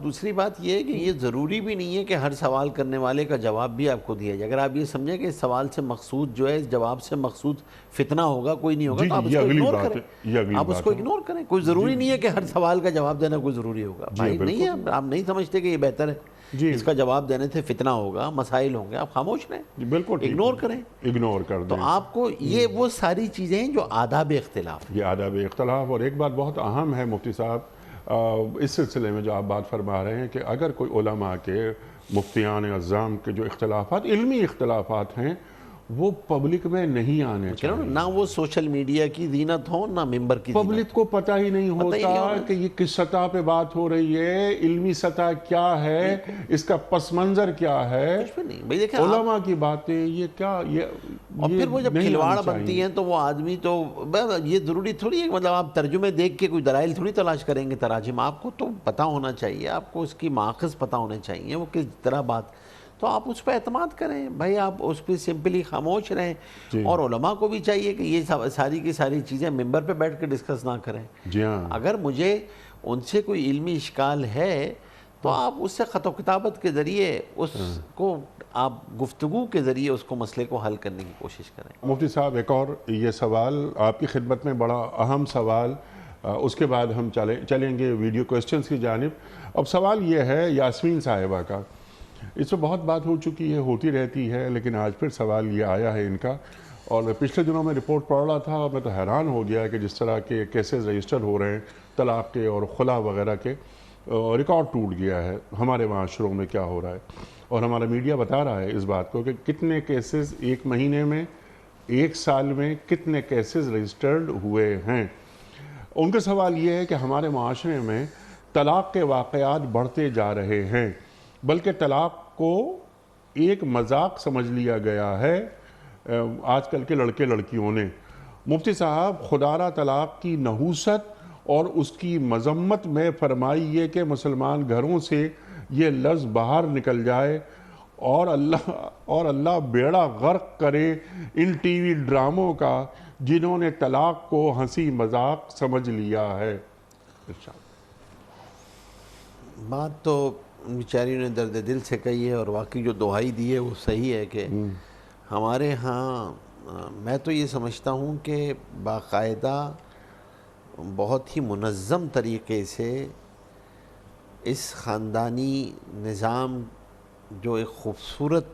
دوسری بات یہ ہے کہ یہ ضروری بھی نہیں ہے کہ ہر سوال کرنے والے کا جواب بھی آپ کو دیا جائے۔ اگر آپ یہ سمجھیں کہ اس سوال سے مقصود جو ہے، اس جواب سے مقصود فتنہ ہوگا، کوئی نہیں ہوگا، تو آپ اس کو اگنور کریں، آپ اس کو اگنور کریں۔ کوئی ضروری نہیں ہے کہ ہر سوال کا جواب دینا کوئی ضروری ہوگا۔ بھائی نہیں ہے، آپ نہیں سمجھتے کہ یہ بہتر ہے، اس کا جواب دینے سے فتنہ ہوگا، مسائل ہوں گے، آپ خاموش رہیں، بالکل اگنور کریں، اگنور کر دیں۔ تو آپ کو یہ وہ ساری چیزیں ہیں جو آداب اختلاف ہیں۔ یہ آداب اختلاف، اور ایک بات بہت اہم ہے مفتی صاحب اس سلسلے میں جو آپ بات فرما رہے ہیں، کہ اگر کوئی علماء کے، مفتیان اعظام کے جو اختلافات، علمی اختلافات ہیں، وہ پبلک میں نہیں آنے چاہیے۔ نہ وہ سوشل میڈیا کی زینت ہو، نہ ممبر کی زینت۔ پبلک کو پتہ ہی نہیں ہوتا کہ یہ کس سطح پہ بات ہو رہی ہے، علمی سطح کیا ہے، اس کا پس منظر کیا ہے، علماء کی باتیں یہ کیا، اور پھر وہ جب کھلواڑ بنتی ہیں تو وہ آدمی تو یہ ضروری تھوڑی ہے، مطلب آپ ترجمے دیکھ کے کوئی دلائل تھوڑی تلاش کریں گے، تراجم آپ کو تو پتہ ہونا چاہیے، آپ کو اس کی ماخذ پتہ ہونے چاہیے، وہ کس طرح بات، تو آپ اس پہ اعتماد کریں بھائی، آپ اس پہ سمپلی خاموش رہیں۔ اور علماء کو بھی چاہیے کہ یہ ساری کی ساری چیزیں ممبر پہ بیٹھ کے ڈسکس نہ کریں۔ اگر مجھے ان سے کوئی علمی اشکال ہے تو آپ اس سے خط و کتابت کے ذریعے اس کو، آپ گفتگو کے ذریعے اس کو، مسئلے کو حل کرنے کی کوشش کریں۔ مفتی صاحب ایک اور یہ سوال آپ کی خدمت میں، بڑا اہم سوال، اس کے بعد ہم چلیں گے ویڈیو کوسچنز کی جانب۔ اب سوال یہ ہے یاسمین صاحبہ کا، اس پہ بہت بات ہو چکی ہے، ہوتی رہتی ہے، لیکن آج پھر سوال یہ آیا ہے ان کا، اور پچھلے دنوں میں رپورٹ پڑھ رہا تھا اور میں تو حیران ہو گیا کہ جس طرح کے کیسز رجسٹر ہو رہے ہیں طلاق کے اور خلا وغیرہ کے، ریکارڈ ٹوٹ گیا ہے ہمارے معاشروں میں کیا ہو رہا ہے، اور ہمارا میڈیا بتا رہا ہے اس بات کو کہ کتنے کیسز ایک مہینے میں، ایک سال میں کتنے کیسز رجسٹرڈ ہوئے ہیں۔ ان کا سوال یہ ہے کہ ہمارے معاشرے میں طلاق کے واقعات بڑھتے جا رہے ہیں، بلکہ طلاق کو ایک مذاق سمجھ لیا گیا ہے آج کل کے لڑکے لڑکیوں نے۔ مفتی صاحب، خدارہ طلاق کی نحوست اور اس کی مذمت میں فرمائیے کہ مسلمان گھروں سے یہ لفظ باہر نکل جائے اور اللہ بیڑا غرق کرے ان ٹی وی ڈراموں کا جنہوں نے طلاق کو ہنسی مذاق سمجھ لیا ہے۔ بات تو بیچاریوں نے درد دل سے کہی ہے، اور واقعی جو دہائی دی ہے وہ صحیح ہے کہ ہمارے ہاں، میں تو یہ سمجھتا ہوں کہ باقاعدہ بہت ہی منظم طریقے سے اس خاندانی نظام جو ایک خوبصورت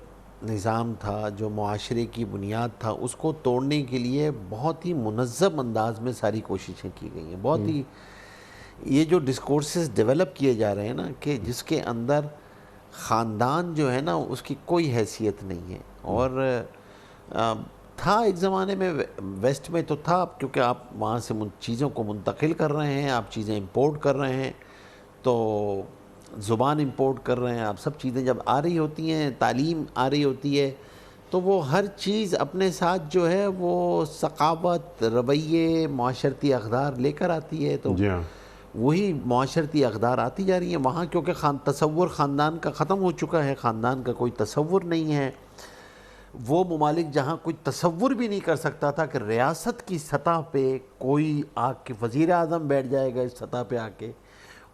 نظام تھا، جو معاشرے کی بنیاد تھا، اس کو توڑنے کے لیے بہت ہی منظم انداز میں ساری کوششیں کی گئی ہیں. بہت ہی یہ جو ڈسکورسز ڈیولپ کیے جا رہے ہیں نا، کہ جس کے اندر خاندان جو ہے نا اس کی کوئی حیثیت نہیں ہے. اور تھا ایک زمانے میں ویسٹ میں تو تھا، کیونکہ آپ وہاں سے چیزوں کو منتقل کر رہے ہیں، آپ چیزیں امپورٹ کر رہے ہیں، تو زبان امپورٹ کر رہے ہیں آپ. سب چیزیں جب آ رہی ہوتی ہیں، تعلیم آ رہی ہوتی ہے، تو وہ ہر چیز اپنے ساتھ جو ہے وہ ثقافت، رویے، معاشرتی اقدار لے کر آتی ہے. تو وہی معاشرتی اقدار آتی جا رہی ہیں وہاں، کیونکہ تصور خاندان کا ختم ہو چکا ہے. خاندان کا کوئی تصور نہیں ہے. وہ ممالک جہاں کوئی تصور بھی نہیں کر سکتا تھا کہ ریاست کی سطح پہ کوئی آ کے وزیر اعظم بیٹھ جائے گا اس سطح پہ آ کے،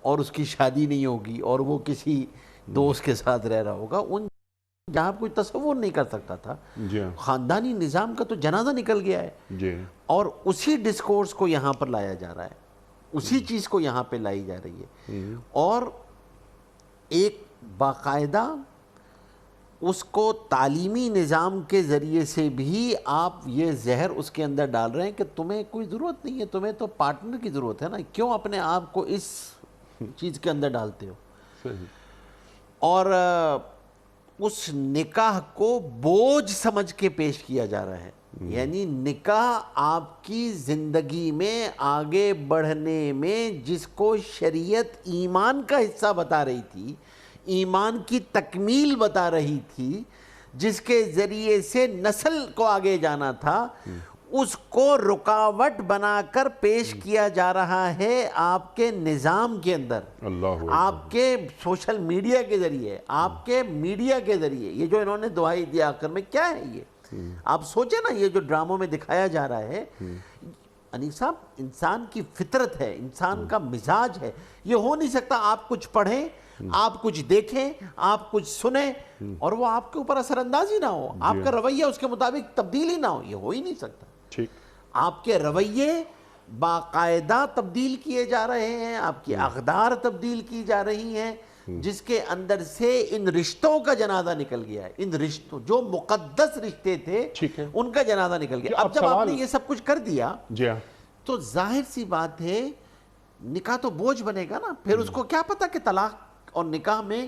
اور اس کی شادی نہیں ہوگی اور وہ کسی دوست کے ساتھ رہ رہا ہوگا، ان جہاں کوئی تصور نہیں کر سکتا تھا. خاندانی نظام کا تو جنازہ نکل گیا ہے، اور اسی ڈسکورس کو یہاں پر لایا جا رہا ہے، اسی چیز کو یہاں پہ لائی جا رہی ہے. اور ایک باقاعدہ اس کو تعلیمی نظام کے ذریعے سے بھی آپ یہ زہر اس کے اندر ڈال رہے ہیں کہ تمہیں کوئی ضرورت نہیں ہے، تمہیں تو پارٹنر کی ضرورت ہے نا، کیوں اپنے آپ کو اس چیز کے اندر ڈالتے ہو. اور اس نکاح کو بوجھ سمجھ کے پیش کیا جا رہا ہے. یعنی نکاح آپ کی زندگی میں آگے بڑھنے میں، جس کو شریعت ایمان کا حصہ بتا رہی تھی، ایمان کی تکمیل بتا رہی تھی، جس کے ذریعے سے نسل کو آگے جانا تھا، اس کو رکاوٹ بنا کر پیش کیا جا رہا ہے آپ کے نظام کے اندر، آپ کے سوشل میڈیا کے ذریعے، آپ کے میڈیا کے ذریعے. یہ جو انہوں نے دعائی دیا آخر میں، کیا ہے یہ؟ آپ سوچیں نا، یہ جو ڈراموں میں دکھایا جا رہا ہے، انیس صاحب، انسان کی فطرت ہے، انسان کا مزاج ہے. یہ ہو نہیں سکتا آپ کچھ پڑھیں، آپ کچھ دیکھیں، آپ کچھ سنیں، اور وہ آپ کے اوپر اثر انداز ہی نہ ہو، آپ کا رویہ اس کے مطابق تبدیل ہی نہ ہو. یہ ہو ہی نہیں سکتا. آپ کے رویے باقاعدہ تبدیل کیے جا رہے ہیں، آپ کی اقدار تبدیل کی جا رہی ہیں، جس کے اندر سے ان رشتوں کا جنازہ نکل گیا ہے. ان رشتوں جو مقدس رشتے تھے ان کا جنازہ نکل گیا. اب جب آپ نے یہ سب کچھ کر دیا تو ظاہر سی بات ہے نکاح تو بوجھ بنے گا نا. پھر اس کو کیا پتا کہ طلاق اور نکاح میں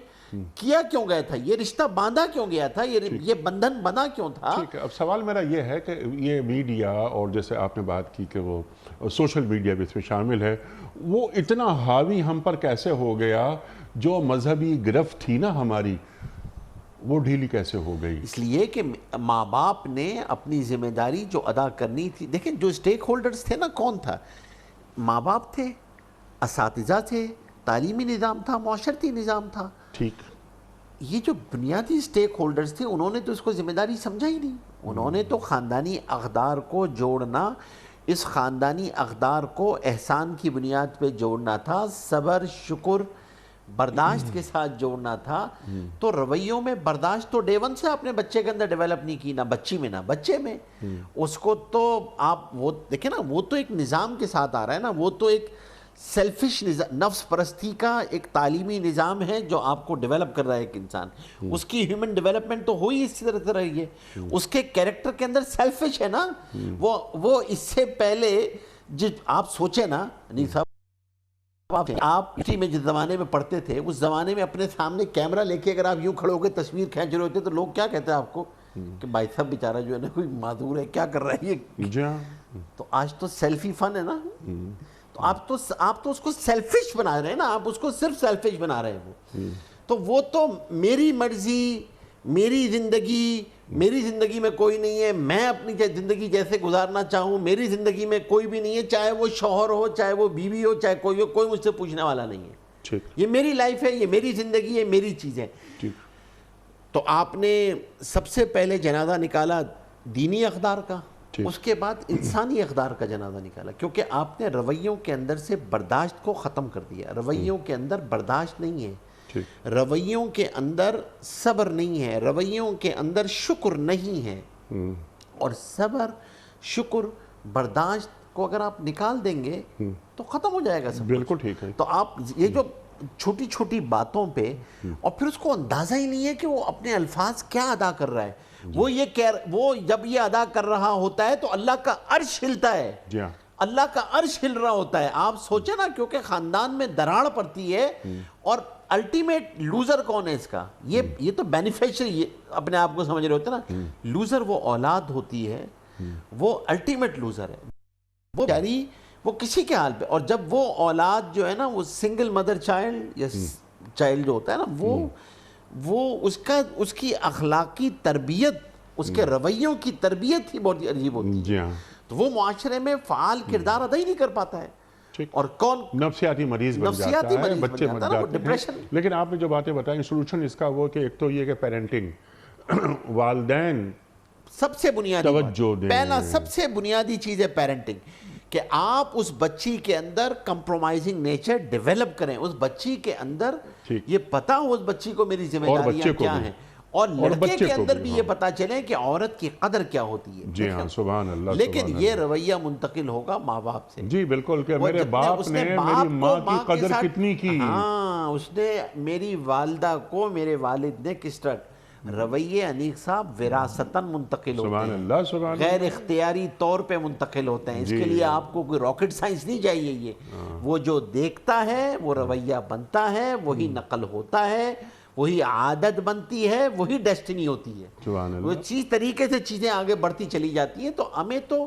کیا کیوں گیا تھا، یہ رشتہ باندھا کیوں گیا تھا، یہ بندھن بنا کیوں تھا. ٹھیک ہے. اب سوال میرا یہ ہے کہ یہ میڈیا، اور جیسے آپ نے بات کی کہ وہ سوشل میڈیا بھی اس میں شامل ہے، وہ اتنا حاوی ہم پر کیسے ہو گیا؟ جو مذہبی گرفت تھی نا ہماری، وہ ڈھیلی کیسے ہو گئی؟ اس لیے کہ ماں باپ نے اپنی ذمہ داری جو ادا کرنی تھی، دیکھیں جو اسٹیک ہولڈرز تھے نا، کون تھا؟ ماں باپ تھے، اساتذہ تھے، تعلیمی نظام تھا، معاشرتی نظام تھا. ٹھیک. یہ جو بنیادی اسٹیک ہولڈرز تھے، انہوں نے تو اس کو ذمہ داری سمجھا ہی نہیں. انہوں نے تو خاندانی اقدار کو جوڑنا، اس خاندانی اقدار کو احسان کی بنیاد پہ جوڑنا تھا، صبر، شکر، برداشت کے ساتھ جوڑنا تھا. تو رویوں میں برداشت تو ڈے ون سے آپ نے بچے کے اندر ڈیولپ نہیں کی، نہ بچی میں نہ بچے میں. اس کو تو آپ وہ دیکھیں نا، وہ تو ایک نظام کے ساتھ آ رہا ہے نا. وہ تو ایک سیلفش نفس پرستی کا ایک تعلیمی نظام ہے جو آپ کو ڈیولپ کر رہا ہے ایک انسان. اس کی ہیومن ڈیولپمنٹ تو ہوئی اسی طرح سے رہی ہے. اس کے کیریکٹر کے اندر سیلفش ہے نا. وہ اس سے پہلے آپ سوچیں نا نہیں صاحب، آپ میں جس زمانے میں پڑھتے تھے، اس زمانے میں اپنے سامنے کیمرہ لے کے اگر آپ یوں کھڑے ہو کے تصویر کھینچ رہے ہوتے تو لوگ کیا کہتے ہیں آپ کو کہ بھائی صاحب بیچارہ جو ہے نا کوئی معذور ہے، کیا کر رہا ہے یہ. تو آج تو سیلفی فن ہے نا. تو آپ تو اس کو سیلفش بنا رہے ہیں نا، آپ اس کو صرف سیلفش بنا رہے ہیں. تو وہ تو میری مرضی، میری زندگی میں کوئی نہیں ہے، میں اپنی زندگی جیسے گزارنا چاہوں، میری زندگی میں کوئی بھی نہیں ہے، چاہے وہ شوہر ہو، چاہے وہ بیوی ہو، چاہے کوئی ہو، کوئی مجھ سے پوچھنے والا نہیں ہے. یہ میری لائف ہے، یہ میری زندگی ہے، میری چیزیں. تو آپ نے سب سے پہلے جنازہ نکالا دینی اقدار کا، اس کے بعد انسانی اقدار کا جنازہ نکالا، کیونکہ آپ نے رویوں کے اندر سے برداشت کو ختم کر دیا. رویوں کے اندر برداشت نہیں ہے، رویوں کے اندر صبر نہیں ہے، رویوں کے اندر شکر نہیں ہے. اور صبر، شکر، برداشت کو اگر آپ نکال دیں گے تو ختم ہو جائے گا سب. بالکل ٹھیک ہے. تو آپ یہ جو چھوٹی چھوٹی باتوں پہ اور پھر اس کو اندازہ ہی نہیں ہے کہ وہ اپنے الفاظ کیا ادا کر رہا ہے. وہ جب یہ ادا کر رہا ہوتا ہے تو اللہ کا عرش ہلتا ہے. جی ہاں. اللہ کا عرش ہل رہا ہوتا ہے. آپ سوچیں نا, کیونکہ خاندان میں دراڑ پڑتی ہے اور الٹیمیٹ لوزر کون ہے اس کا؟ یہ تو بینیفیشری اپنے آپ کو سمجھ رہے ہوتے ہیں نا. لوزر وہ اولاد ہوتی ہے, وہ الٹیمیٹ لوزر ہے. وہ جاری وہ کسی کے حال پہ, اور جب وہ اولاد جو ہے نا, وہ سنگل مدر چائلڈ یا چائلڈ جو ہوتا ہے نا, وہ اس کی اخلاقی تربیت, اس کے رویوں کی تربیت ہی بہت عجیب ہوتی ہے. جی ہاں. تو وہ معاشرے میں فعال کردار ادا ہی نہیں کر پاتا ہے. اور کون نفسیاتی مریض بن جاتا ہے, بچے بن جاتے ہیں. لیکن آپ نے جو باتیں بتائیں, سولوشن اس کا وہ کہ ایک تو یہ کہ پیرنٹنگ, والدین سب سے بنیادی توجہ دیں. پہلا سب سے بنیادی چیز ہے پیرنٹنگ, کہ آپ اس بچی کے اندر کمپرومائزنگ نیچر ڈیولپ کریں. اس بچی کے اندر یہ پتا ہو اس بچی کو میری ذمہ داریاں کیا ہیں, اور لڑکے کے اندر بھی یہ پتا چلے کہ عورت کی قدر کیا ہوتی ہے. جی ہاں, سبحان اللہ. لیکن یہ رویہ منتقل ہوگا ماں باپ سے. جی بالکل, کہ میرے باپ نے میری ماں کی قدر کتنی کی. ہاں, اس نے میری والدہ کو میرے والد نے کس طرح. رویے انیق صاحب وراثتاً منتقل ہوتے ہیں. سبحان اللہ, سبحان اللہ. غیر اختیاری طور پہ منتقل ہوتے ہیں. اس کے لیے آپ کو کوئی راکٹ سائنس نہیں چاہیے. یہ وہ جو دیکھتا ہے وہ رویہ بنتا ہے, وہی نقل ہوتا ہے, وہی عادت بنتی ہے, وہی ڈیسٹنی ہوتی ہے. سبحان اللہ. وہ چیز طریقے سے چیزیں آگے بڑھتی چلی جاتی ہیں. تو ہمیں تو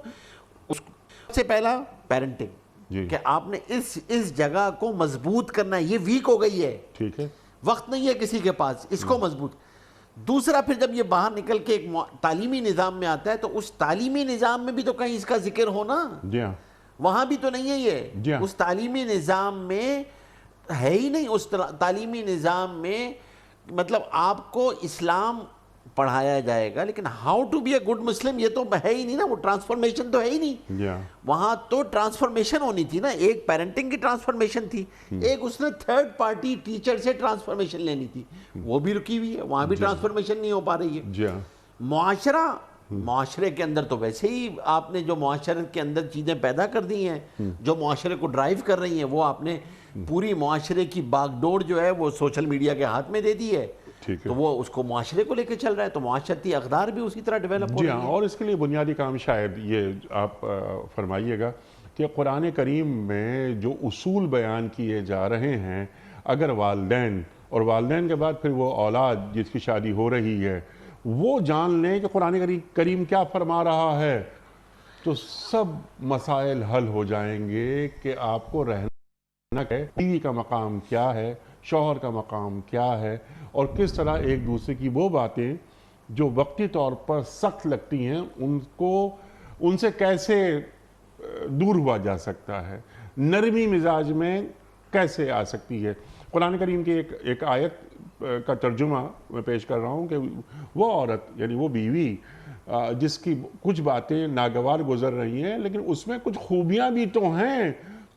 اس سے پہلا پیرنٹنگ, کہ آپ نے اس جگہ کو مضبوط کرنا ہے. یہ ویک ہو گئی ہے, ٹھیک ہے, وقت نہیں ہے کسی کے پاس, اس کو مضبوط. دوسرا پھر جب یہ باہر نکل کے ایک تعلیمی نظام میں آتا ہے, تو اس تعلیمی نظام میں بھی تو کہیں اس کا ذکر ہونا. جی ہاں, وہاں بھی تو نہیں ہے یہ. اس تعلیمی نظام میں ہے ہی نہیں. اس تعلیمی نظام میں مطلب آپ کو اسلام پڑھایا جائے گا, لیکن how to be a good Muslim یہ تو ہے ہی نہیں نا. وہ ٹرانسفارمیشن تو ہے ہی نہیں. وہاں تو ٹرانسفارمیشن ہونی تھی نا. ایک پیرنٹنگ کی ٹرانسفارمیشن تھی, ایک اس نے تھرڈ پارٹی ٹیچر سے ٹرانسفارمیشن لینی تھی, وہ بھی رکی ہوئی ہے. وہاں بھی ٹرانسفارمیشن نہیں ہو پا رہی ہے. معاشرے کے اندر تو ویسے ہی آپ نے جو معاشرے کے اندر چیزیں پیدا کر دی ہیں, جو معاشرے کو ڈرائیو کر رہی ہیں, وہ آپ نے پوری معاشرے کی باغ ڈور جو ہے وہ سوشل میڈیا کے ہاتھ میں دے دی ہے. تو وہ اس کو معاشرے کو لے کے چل رہا ہے, تو معاشرتی اقدار بھی اسی طرح ڈیولپ ہو رہی ہیں. اور اس کے لیے بنیادی کام شاید یہ آپ فرمائیے گا کہ قرآن کریم میں جو اصول بیان کیے جا رہے ہیں, اگر والدین اور والدین کے بعد پھر وہ اولاد جس کی شادی ہو رہی ہے وہ جان لیں کہ قرآن کریم کیا فرما رہا ہے, تو سب مسائل حل ہو جائیں گے. کہ آپ کو رہنا ہے, بیوی کا مقام کیا ہے, شوہر کا مقام کیا ہے, اور کس طرح ایک دوسرے کی وہ باتیں جو وقتی طور پر سخت لگتی ہیں ان سے کیسے دور ہوا جا سکتا ہے, نرمی مزاج میں کیسے آ سکتی ہے. قرآن کریم کی ایک آیت کا ترجمہ میں پیش کر رہا ہوں کہ وہ عورت یعنی وہ بیوی جس کی کچھ باتیں ناگوار گزر رہی ہیں, لیکن اس میں کچھ خوبیاں بھی تو ہیں,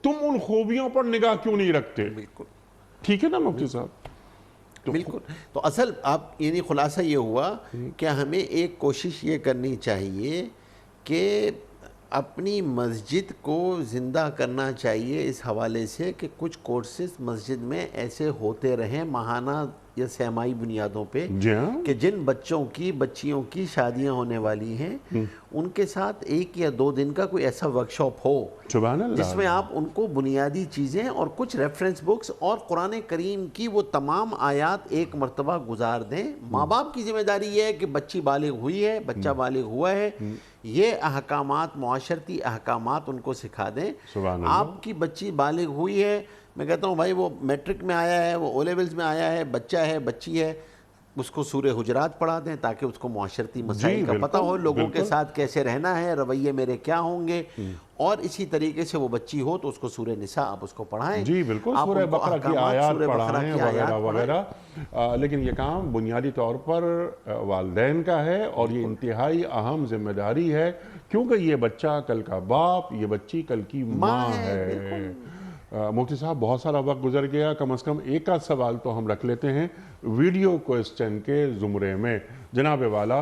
تم ان خوبیوں پر نگاہ کیوں نہیں رکھتے. بالکل ٹھیک ہے نا مفتی صاحب. بالکل. تو اصل آپ یعنی خلاصہ یہ ہوا کہ ہمیں ایک کوشش یہ کرنی چاہیے کہ اپنی مسجد کو زندہ کرنا چاہیے اس حوالے سے کہ کچھ کورسز مسجد میں ایسے ہوتے رہیں ماہانہ یا سہمائی بنیادوں پہ, کہ جن بچیوں کی شادیاں ہونے والی ہیں ان کے ساتھ 1 یا 2 دن کا کوئی ایسا ورکشاپ ہو جس میں آپ ان کو بنیادی چیزیں اور کچھ ریفرنس بکس اور قرآن کریم کی وہ تمام آیات ایک مرتبہ گزار دیں. ماں باپ کی ذمہ داری یہ ہے کہ بچی بالغ ہوئی ہے, بچہ بالغ ہوا ہے, یہ احکامات, معاشرتی احکامات ان کو سکھا دیں. آپ کی بچی بالغ ہوئی ہے, میں کہتا ہوں بھائی وہ میٹرک میں آیا ہے, وہ او لیولز میں آیا ہے, بچہ ہے, بچی ہے, اس کو سورہ حجرات پڑھا دیں تاکہ اس کو معاشرتی مسائل کا پتہ ہو, لوگوں کے ساتھ کیسے رہنا ہے, رویے میرے کیا ہوں گے. اور اسی طریقے سے وہ بچی ہو تو اس کو سورہ نساء آپ اس کو پڑھائیں. جی بالکل, سورہ بقرہ کی آیات پڑھائیں وغیرہ وغیرہ. لیکن یہ کام بنیادی طور پر والدین کا ہے, اور یہ انتہائی اہم ذمہ داری ہے, کیونکہ یہ بچہ کل کا باپ, یہ بچی کل کی ماں ہے. مفتی صاحب بہت سارا وقت گزر گیا, کم از کم ایک آدھ سوال تو ہم رکھ لیتے ہیں ویڈیو کوئسچن کے زمرے میں. جناب والا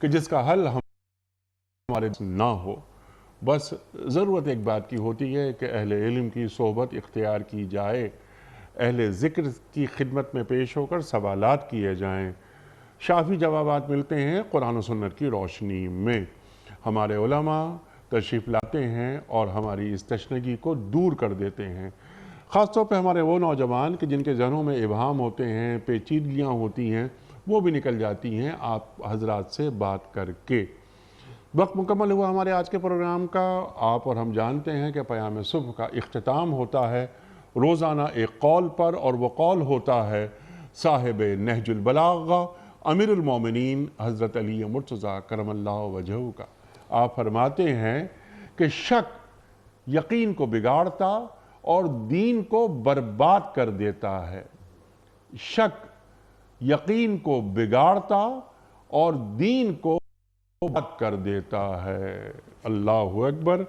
کہ جس کا حل ہمارے نہ ہو. بس ضرورت ایک بات کی ہوتی ہے کہ اہل علم کی صحبت اختیار کی جائے، اہل ذکر کی خدمت میں پیش ہو کر سوالات کیے جائیں. شافی جوابات ملتے ہیں قرآن و سنت کی روشنی میں. ہمارے علماء تشریف لاتے ہیں اور ہماری اس تشنگی کو دور کر دیتے ہیں. خاص طور پہ ہمارے وہ نوجوان کہ جن کے ذہنوں میں ابہام ہوتے ہیں، پیچیدگیاں ہوتی ہیں، وہ بھی نکل جاتی ہیں آپ حضرات سے بات کر کے. وقت مکمل ہوا ہمارے آج کے پروگرام کا. آپ اور ہم جانتے ہیں کہ پیام صبح کا اختتام ہوتا ہے روزانہ ایک قول پر، اور وہ قول ہوتا ہے صاحب نہج البلاغہ امیر المومنین حضرت علی مرتضیٰ کرم اللہ وجہہ کا. آپ فرماتے ہیں کہ شک یقین کو بگاڑتا اور دین کو برباد کر دیتا ہے. شک یقین کو بگاڑتا اور دین کو برباد کر دیتا ہے. اللہ اکبر.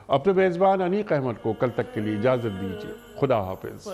اپنے میزبان انیق احمد کو کل تک کے لیے اجازت دیجیے. خدا حافظ.